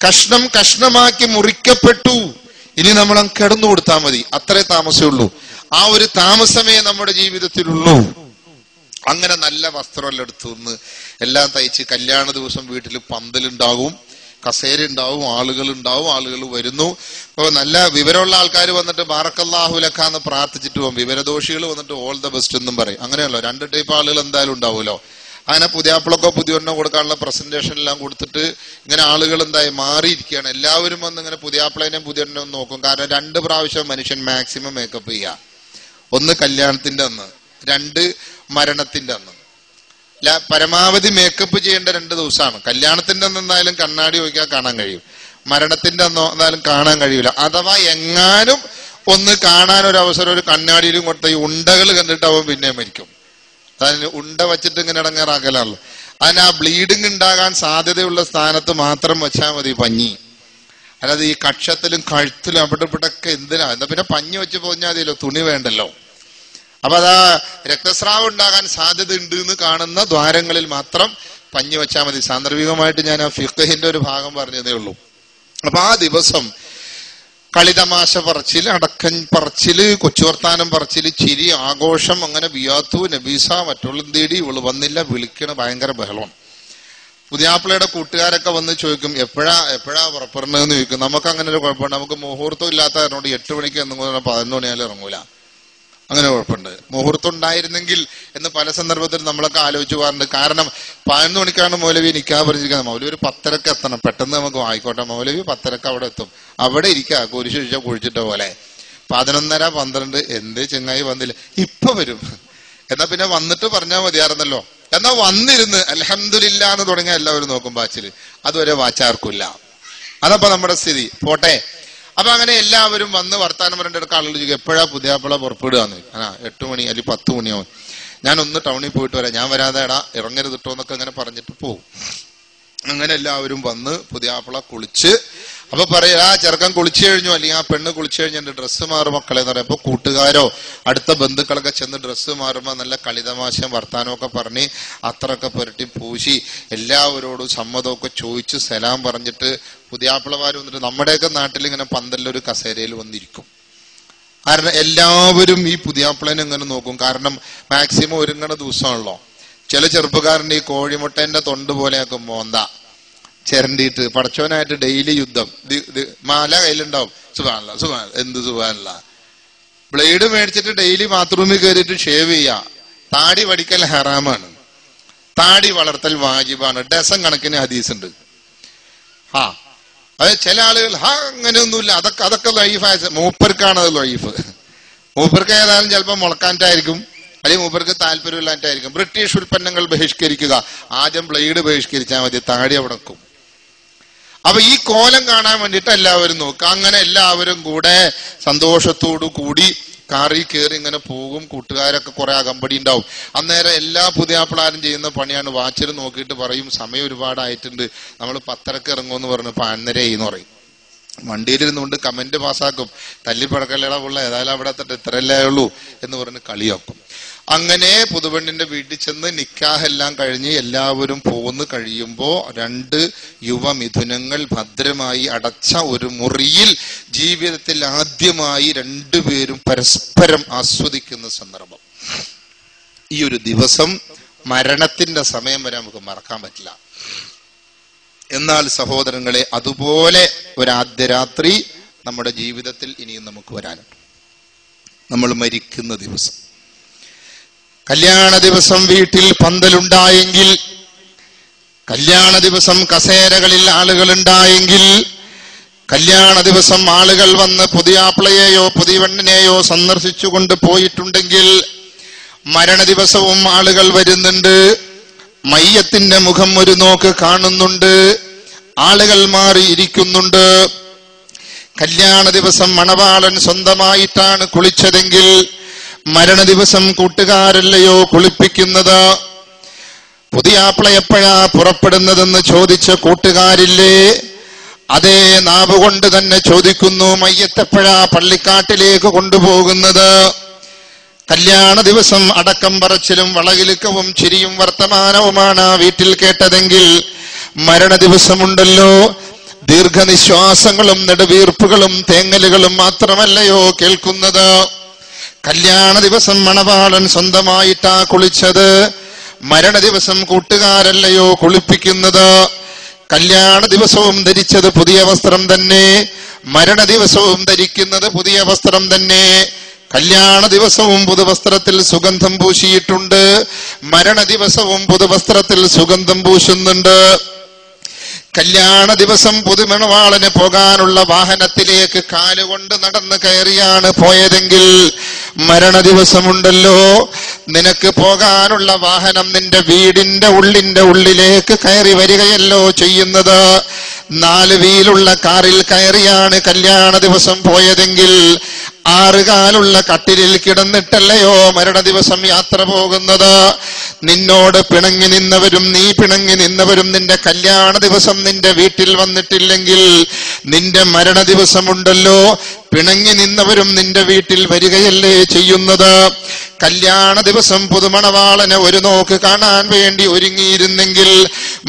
കഷ്ണം കഷ്ണമാക്കി മുറിക്കപ്പെട്ടു, ഇനി നമ്മൾ കിടന്നു കൊടുത്താൽ മതി, അത്രേ താമസമുള്ളൂ. ആ ഒരു താമസമേ നമ്മുടെ ജീവിതത്തിലുള്ളൂ. അങ്ങനെ നല്ല വസ്ത്രമെല്ലാം എടുത്തു നിന്ന് എല്ലാം തയ്ച്ച് കല്യാണ ദിവസം വീട്ടിൽ പന്തലുണ്ടാവും, കസേര ഉണ്ടാവും, ആളുകൾ ഉണ്ടാവും, ആളുകൾ വരുന്നു. അപ്പൊ നല്ല വിവരമുള്ള ആൾക്കാർ വന്നിട്ട് ബാറക്കല്ലാഹു ലക എന്ന് പ്രാർത്ഥിച്ചിട്ട് പോകും. വിവരദോഷികൾ വന്നിട്ട് ഓൾ ദ ബെസ്റ്റ് എന്നും പറയും. അങ്ങനെയല്ലോ, രണ്ട് ടൈപ്പ് ആളുകൾ എന്തായാലും ഉണ്ടാവുമല്ലോ. അങ്ങനെ പുതിയാപ്പിളക്കോ പുതിയൊന്നോ കൊടുക്കാനുള്ള പ്രസന്റേഷൻ എല്ലാം കൊടുത്തിട്ട് ഇങ്ങനെ ആളുകൾ എന്തായി മാറിയിരിക്കുകയാണ്. എല്ലാവരും വന്ന് ഇങ്ങനെ പുതിയാപ്പിളേനെയും പുതിയൊന്നും നോക്കും. കാരണം 2 പ്രാവശ്യം മനുഷ്യൻ മാക്സിമം മേക്കപ്പ് ചെയ്യുക. 1 കല്യാണത്തിന്റെ അന്ന്, 2 മരണത്തിന്റെ അന്ന്. പരമാവധി മേക്കപ്പ് ചെയ്യേണ്ട 2 ദിവസമാണ്. കല്യാണത്തിന്റെ അന്ന് എന്തായാലും കണ്ണാടി നോക്കിയാൽ കാണാൻ കഴിയും, മരണത്തിന്റെ അന്നോ എന്തായാലും കാണാൻ കഴിയില്ല. അഥവാ എങ്ങാനും ഒന്ന് കാണാൻ ഒരു അവസരം ഒരു കണ്ണാടിയിലും കൊടുത്ത ഈ ഉണ്ടകൾ കണ്ടിട്ട് അവൻ പിന്നെ മരിക്കും. അതിന് ഉണ്ട വച്ചിട്ട് ഇങ്ങനെ ഇടങ്ങാറാക്കലാണല്ലോ. അതിന് ആ ബ്ലീഡിങ് ഉണ്ടാകാൻ സാധ്യതയുള്ള സ്ഥാനത്ത് മാത്രം വെച്ചാൽ മതി പഞ്ഞി. അല്ലാതെ ഈ കക്ഷത്തിലും കഴുത്തിലും അവിടെ ഇവിടൊക്കെ എന്തിനാ? എന്നാ പിന്നെ പഞ്ഞി വെച്ച് പോഞ്ഞാൽ മതിയല്ലോ, തുണി വേണ്ടല്ലോ. അപ്പൊ അതാ രക്തസ്രാവം ഉണ്ടാകാൻ സാധ്യത ഉണ്ട് എന്ന് കാണുന്ന ദ്വാരങ്ങളിൽ മാത്രം പഞ്ഞി വെച്ചാൽ മതി. സാന്ദർഭികമായിട്ട് ഞാൻ ആ ഫിഖ്ഹിന്റെ ഒരു ഭാഗം പറഞ്ഞതേ ഉള്ളൂ. അപ്പൊ ആ ദിവസം കളിതമാശ പറച്ചില്, അടക്കൻ പറച്ചില്, കൊച്ചുവർത്താനം പറച്ചില്, ചിരി, ആഘോഷം, അങ്ങനെ ബിയാത്തു നബീസ മറ്റുള്ള തേടി ഇവള് വന്നില്ല, വിളിക്കണ ഭയങ്കര ബഹളം. പുതിയാപ്പിളയുടെ കൂട്ടുകാരൊക്കെ വന്ന് ചോദിക്കും എപ്പോഴാ പുറപ്പെടുന്നതെന്ന് ചോദിക്കും. നമുക്ക് അങ്ങനെ ഒരു കുഴപ്പമുണ്ട്, നമുക്ക് മുഹൂർത്തം ഇല്ലാത്ത കാരണോട് 8 മണിക്ക് എന്നും 11 മണിയാലും ഇറങ്ങൂല. അങ്ങനെ കുഴപ്പമുണ്ട്. മുഹൂർത്തം ഉണ്ടായിരുന്നെങ്കിൽ എന്ന് പല സന്ദർഭത്തിൽ നമ്മളൊക്കെ ആലോചിച്ച് പോകാറുണ്ട്. കാരണം 11 മണിക്കാണ് മൗലവി നിക്കാഹ് പറഞ്ഞിരിക്കുന്നത്. മൗലവി ഒരു 10:30 എത്തണം. പെട്ടെന്ന് നമുക്ക് ആയിക്കോട്ടെ, മൗലവി 10:30 അവിടെ എത്തും. അവിടെ ഇരിക്കുക, കുരിശ് ചോദിച്ചാൽ കുഴിച്ചിട്ട പോലെ. 11:30 12 എന്ത് ചെങ്ങായി വന്നില്ല, ഇപ്പൊ വരും. എന്നാ പിന്നെ വന്നിട്ട് പറഞ്ഞാൽ മതിയായിരുന്നല്ലോ. എന്നാ വന്നിരുന്ന് അൽഹംദുലില്ലാ എന്ന് തുടങ്ങിയ എല്ലാവരും നോക്കും വാച്ചില്. അതുവരെ വാച്ചാർക്കില്ല. അതപ്പോ നമ്മുടെ സ്ഥിതി. പോട്ടെ. അപ്പൊ അങ്ങനെ എല്ലാവരും വന്ന് വർത്താനം പറയേണ്ട ആളുകൾ ചോദിക്കും എപ്പോഴാ പുതിയാപ്പിള പുറപ്പെടുകയെന്ന്. 8 മണി അല്ലെങ്കിൽ 10 മണിയാവും. ഞാനൊന്ന് ടൗണിൽ പോയിട്ട് വരാം, ഞാൻ വരാതെ എടാ ഇറങ്ങരുത് കിട്ടോ എന്നൊക്കെ അങ്ങനെ പറഞ്ഞിട്ട് പോകും. അങ്ങനെ എല്ലാവരും വന്ന് പുതിയാപ്പിള കുളിച്ച്, അപ്പൊ പറയാ ചെറുക്കൻ കുളിച്ചു കഴിഞ്ഞു അല്ലെങ്കിൽ ആ പെണ്ണ് കുളിച്ചു കഴിഞ്ഞ് എന്റെ ഡ്രസ്സ് മാറും മക്കളെ എന്ന് പറയുമ്പോ കൂട്ടുകാരോ അടുത്ത ബന്ധുക്കളൊക്കെ ചെന്ന് ഡ്രസ്സ് മാറുമ്പോ നല്ല കളിതമാശം വർത്താനമൊക്കെ പറഞ്ഞ് അത്രയൊക്കെ പുരട്ടി പൂശി എല്ലാവരോടും സമ്മതമൊക്കെ ചോദിച്ച് സലാം പറഞ്ഞിട്ട് പുതിയാപ്പിളമാര് വന്നിട്ട് നമ്മുടെയൊക്കെ നാട്ടിൽ ഇങ്ങനെ പന്തലിലൊരു കസേരയിൽ വന്നിരിക്കും. കാരണം എല്ലാവരും ഈ പുതിയാപ്പിളനെ ഇങ്ങനെ നോക്കും. കാരണം മാക്സിമം ഒരുങ്ങണ ദിവസമാണല്ലോ. ചില ചെറുപ്പക്കാരൻ്റെ ഈ കോഴിമുട്ടേന്റെ തൊണ്ട് പോലെയൊക്കെ മോന്ത ചിരണ്ടിയിട്ട് പടച്ചോനായിട്ട് ഡെയിലി യുദ്ധം. മാല കയ്യിലുണ്ടാവും. സുബ്ഹാനല്ലാ സുബ്ഹാനല്ലാ എന്ത് സുബ്ഹാനല്ലാ. ബ്ലേഡ് മേടിച്ചിട്ട് ഡെയിലി ബാത്റൂമിൽ കയറിയിട്ട് ഷേവ് ചെയ്യാ. താടി വടിക്കൽ ഹറാമാണ്, താടി വളർത്തൽ വാജിബാണ്. ഡസൻ കണക്കിന് ഹദീസ് ഉണ്ട്. അത് ചില ആളുകൾ അങ്ങനെയൊന്നുമില്ല, അതൊക്കെ ലൈഫായ മൂപ്പർക്കാണ് അത് ലൈഫ്. മൂപ്പർക്ക് ഏതായാലും ചിലപ്പോൾ മുളക്കാനായിട്ടായിരിക്കും, അല്ലെങ്കിൽ മൂപ്പർക്ക് താല്പര്യമില്ലാണ്ടായിരിക്കും. ബ്രിട്ടീഷ് ഉൽപ്പന്നങ്ങൾ ബഹിഷ്കരിക്കുക. ആദ്യം ബ്ലേഡ് ബഹിഷ്കരിച്ചാൽ മതി, താടി അവിടെ നിൽക്കും. അപ്പൊ ഈ കോലം കാണാൻ വേണ്ടിയിട്ട് എല്ലാവരും നോക്കുക. അങ്ങനെ എല്ലാവരും കൂടെ സന്തോഷത്തോടു കൂടി കാറിൽ കയറി ഇങ്ങനെ പോകും. കൂട്ടുകാരൊക്കെ കുറെ അകമ്പടി ഉണ്ടാവും. അന്നേരം എല്ലാ പുതിയാപ്പിളാരും ചെയ്യുന്ന പണിയാണ് വാച്ചിൽ നോക്കിയിട്ട് പറയും സമയം ഒരുപാടായിട്ടുണ്ട്, നമ്മൾ 10:30 ഇറങ്ങുമെന്ന് പറഞ്ഞു 11:30 എന്ന് പറയും. വണ്ടിയിലിരുന്നുകൊണ്ട് കമന്റ് പാസ്സാക്കും. തല്ലിപ്പടക്കല്ലടാ പുള്ള, ഏതായാലും അവിടെ എത്തട്ടെ, ഇത്രയല്ലേ ഉള്ളൂ എന്ന് പറഞ്ഞ് കളിയാക്കും. അങ്ങനെ പുതുപെണ്ണിന്റെ വീട്ടിൽ ചെന്ന് നിക്കാഹെല്ലാം കഴിഞ്ഞ് എല്ലാവരും പോന്ന് കഴിയുമ്പോ 2 യുവമിഥുനങ്ങൾ ഭദ്രമായി അടച്ച ഒരു മുറിയിൽ ജീവിതത്തിൽ ആദ്യമായി 2 പേരും പരസ്പരം ആസ്വദിക്കുന്ന സന്ദർഭം. ഈ ഒരു ദിവസം മരണത്തിന്റെ സമയം വരെ നമുക്ക് മറക്കാൻ പറ്റില്ല. എന്നാൽ സഹോദരങ്ങളെ, അതുപോലെ ഒരാദ്യ രാത്രി നമ്മുടെ ജീവിതത്തിൽ ഇനിയും നമുക്ക് വരാനുണ്ട്. നമ്മൾ മരിക്കുന്ന ദിവസം. കല്യാണ ദിവസം വീട്ടിൽ പന്തലുണ്ടായെങ്കിൽ, കല്യാണ ദിവസം കസേരകളിൽ ആളുകൾ ഉണ്ടായെങ്കിൽ, കല്യാണ ദിവസം ആളുകൾ വന്ന് പുതിയാപ്പിളയെയോ പുതിയവണ്ണിനെയോ സന്ദർശിച്ചുകൊണ്ട് പോയിട്ടുണ്ടെങ്കിൽ, മരണ ദിവസവും ആളുകൾ വരുന്നുണ്ട്. മയ്യത്തിന്റെ മുഖം ഒരു നോക്ക് കാണുന്നുണ്ട്. ആളുകൾ മാറിയിരിക്കുന്നുണ്ട്. കല്യാണ ദിവസം മണവാളൻ സ്വന്തമായിട്ടാണ് കുളിച്ചതെങ്കിൽ, മരണ ദിവസം കൂട്ടുകാരല്ലയോ കുളിപ്പിക്കുന്നത്? പുതിയാപ്പിള എപ്പോഴാ പുറപ്പെടുന്നതെന്ന് ചോദിച്ച കൂട്ടുകാരില്ലേ? അതേ നാവ് കൊണ്ട് തന്നെ ചോദിക്കുന്നു, മയ്യത്തെപ്പോഴാ പള്ളിക്കാട്ടിലേക്ക് കൊണ്ടുപോകുന്നത്? കല്യാണ ദിവസം അടക്കം പറച്ചിലും വളകിലുക്കവും ചിരിയും വർത്തമാനവുമാണ് വീട്ടിൽ കേട്ടതെങ്കിൽ, മരണ ദിവസമുണ്ടല്ലോ, ദീർഘനിശ്വാസങ്ങളും നെടുവീർപ്പുകളും തേങ്ങലുകളും മാത്രമല്ലയോ കേൾക്കുന്നത്. കല്യാണ ദിവസം മണവാളൻ സ്വന്തമായിട്ടാ കുളിച്ചത്, മരണ ദിവസം കൂട്ടുകാരല്ലയോ കുളിപ്പിക്കുന്നത്. കല്യാണ ദിവസവും ധരിച്ചത് പുതിയ വസ്ത്രം തന്നെ, മരണ ദിവസവും ധരിക്കുന്നത് പുതിയ വസ്ത്രം തന്നെ. കല്യാണ ദിവസവും പുതുവസ്ത്രത്തിൽ സുഗന്ധം പൂശിയിട്ടുണ്ട്, മരണ ദിവസവും പുതുവസ്ത്രത്തിൽ സുഗന്ധം പൂശുന്നുണ്ട്. കല്യാണ ദിവസം പുതുമണവാളന് പോകാനുള്ള വാഹനത്തിലേക്ക് കാലുകൊണ്ട് നടന്ന് കയറിയാണ് പോയതെങ്കിൽ, മരണ ദിവസമുണ്ടല്ലോ നിനക്ക് പോകാനുള്ള വാഹനം നിന്റെ വീടിന്റെ ഉള്ളിലേക്ക് കയറി വരികയല്ലോ ചെയ്യുന്നത്. 4 വീലുള്ള കാറിൽ കയറിയാണ് കല്യാണ ദിവസം പോയതെങ്കിൽ, 6 കാലുള്ള കട്ടിലിൽ കിടന്നിട്ടല്ലയോ മരണ ദിവസം യാത്ര പോകുന്നത്. നിന്നോട് പിണങ്ങി നിന്നവരും നീ പിണങ്ങി നിന്നവരും നിന്റെ കല്യാണ ദിവസം നിന്റെ വീട്ടിൽ വന്നിട്ടില്ലെങ്കിൽ, നിന്റെ മരണ ദിവസമുണ്ടല്ലോ പിണങ്ങി നിന്നവരും നിന്റെ വീട്ടിൽ വരികയല്ലേ ചെയ്യുന്നത്. കല്യാണ ദിവസം പുതുമണവാളനെ ഒരു നോക്ക് കാണാൻ വേണ്ടി ഒരുങ്ങിയിരുന്നെങ്കിൽ,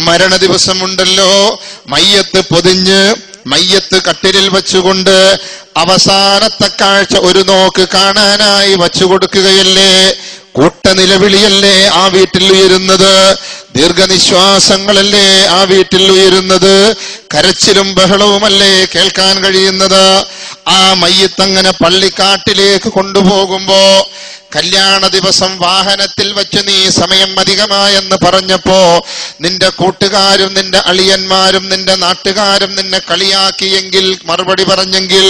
മരണ ദിവസമുണ്ടല്ലോ മയ്യത്ത് പൊതിഞ്ഞ് മയ്യത്ത് കട്ടിലിൽ വച്ചുകൊണ്ട് അവസാനത്തെ കാഴ്ച ഒരു നോക്ക് കാണാനായി വച്ചു കൊടുക്കുകയല്ലേ. കൂട്ടനിലവിളിയല്ലേ ആ വീട്ടിൽ ഉയരുന്നത്, ദീർഘനിശ്വാസങ്ങളല്ലേ ആ വീട്ടിൽ ഉയരുന്നത്, കരച്ചിലും ബഹളവുമല്ലേ കേൾക്കാൻ കഴിയുന്നത്. ആ മയ്യത്തങ്ങനെ പള്ളിക്കാട്ടിലേക്ക് കൊണ്ടുപോകുമ്പോ, കല്യാണ ദിവസം വാഹനത്തിൽ വെച്ച് നീ സമയം അധികമായെന്ന് പറഞ്ഞപ്പോ നിന്റെ കൂട്ടുകാരും നിന്റെ അളിയന്മാരും നിന്റെ നാട്ടുകാരും നിന്നെ കളിയാക്കിയെങ്കിൽ, മറുപടി പറഞ്ഞെങ്കിൽ,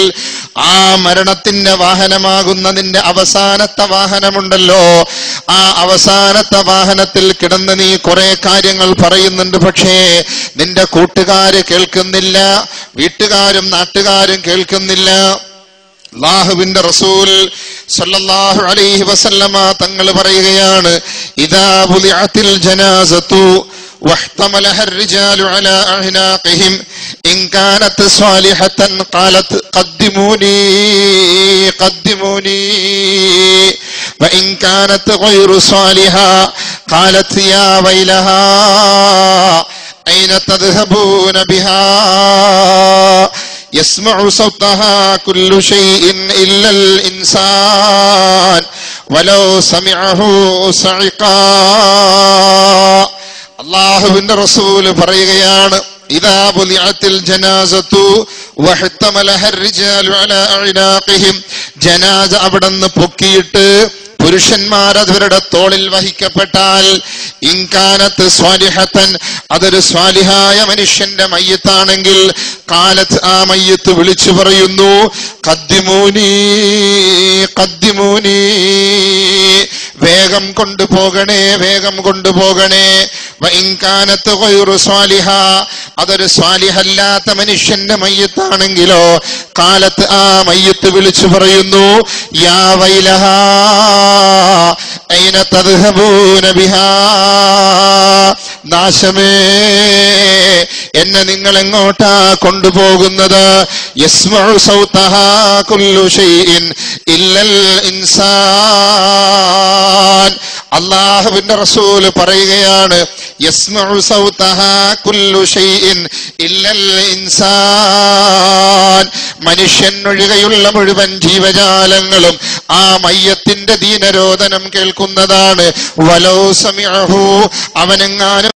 ആ മരണത്തിന്റെ വാഹനമാകുന്ന നിന്റെ അവസാനത്തെ വാഹനമുണ്ടല്ലോ, ആ അവസാനത്തെ വാഹനത്തിൽ കിടന്ന് നീ കുറെ കാര്യങ്ങൾ പറയുന്നുണ്ട്. പക്ഷേ നിന്റെ കൂട്ടുകാര് കേൾക്കുന്നില്ല, വീട്ടുകാരും നാട്ടുകാരും കേൾക്കുന്നില്ല. അല്ലാഹുവിന്റെ റസൂൽ സല്ലല്ലാഹു അലൈഹി വസല്ലമ തങ്ങൾ പറയുകയാണ്, ഇദാ ബുലിഅത്തിൽ ജനാസതു വഹ്തമലഹ الرجال على أعناقهم إن كانت صالحة قالت قدموني قدموني وإن كانت غير صالحة قالت يا ويلها أين تذهبون بها يسمع صوتها كل شيء إلا الإنسان ولو سمعه صعقا. അല്ലാഹുവിന്റെ റസൂല് പറയുകയാണ്, ഇദാ ബുലിഅത്തിൽ ജനാസതു വഹ്തമലഹ الرجال على أعناقهم, ജനാസ അവിടുന്ന് പൊക്കിയിട്ട് പുരുഷന്മാർ അവരുടെ തോളിൽ വഹിക്കപ്പെട്ടാൽ, ഇൻകാനത്ത് സ്വാലിഹത്തൻ, അതൊരു സ്വാലിഹായ മനുഷ്യന്റെ മയ്യത്താണെങ്കിൽ, കാലത്ത് ആ മയ്യത്ത് വിളിച്ചു പറയുന്നു, ഖദ്ദിമൂനി ഖദ്ദിമൂനി, വേഗം കൊണ്ടുപോകണേ വേഗം കൊണ്ടുപോകണേ. വഇൻകാനത്ത് ഗൈറു സ്വാലിഹ, അതൊരു സ്വാലിഹല്ലാത്ത മനുഷ്യന്റെ മയ്യത്താണെങ്കിലോ, കാലത്ത് ആ മയ്യത്ത് വിളിച്ചു പറയുന്നു, യാ വൈലഹാ ഐന തദ്ഹബൂന ബിഹാ, നാശമേ എന്നെ നിങ്ങൾ എങ്ങോട്ടാ കൊണ്ടുപോകുന്നത്. യസ്മഉ സൗതഹാ കുല്ലു ഷൈഇൻ ഇല്ലൽ ഇൻസാൻ. അല്ലാഹുവിന്റെ റസൂല് പറയുകയാണ്, യസ്മഉ സൗതഹാ കുല്ലു ഷൈഇൻ ഇല്ലൽ ഇൻസാൻ, മനുഷ്യൻ ഒഴികെയുള്ള മുഴുവൻ ജീവജാലങ്ങളും ആ മയ്യത്തിന്റെ ദീനരോധനം കേൾക്കുന്നതാണ്. വലൗ സമിഅഹു, അവനെങ്ങാനും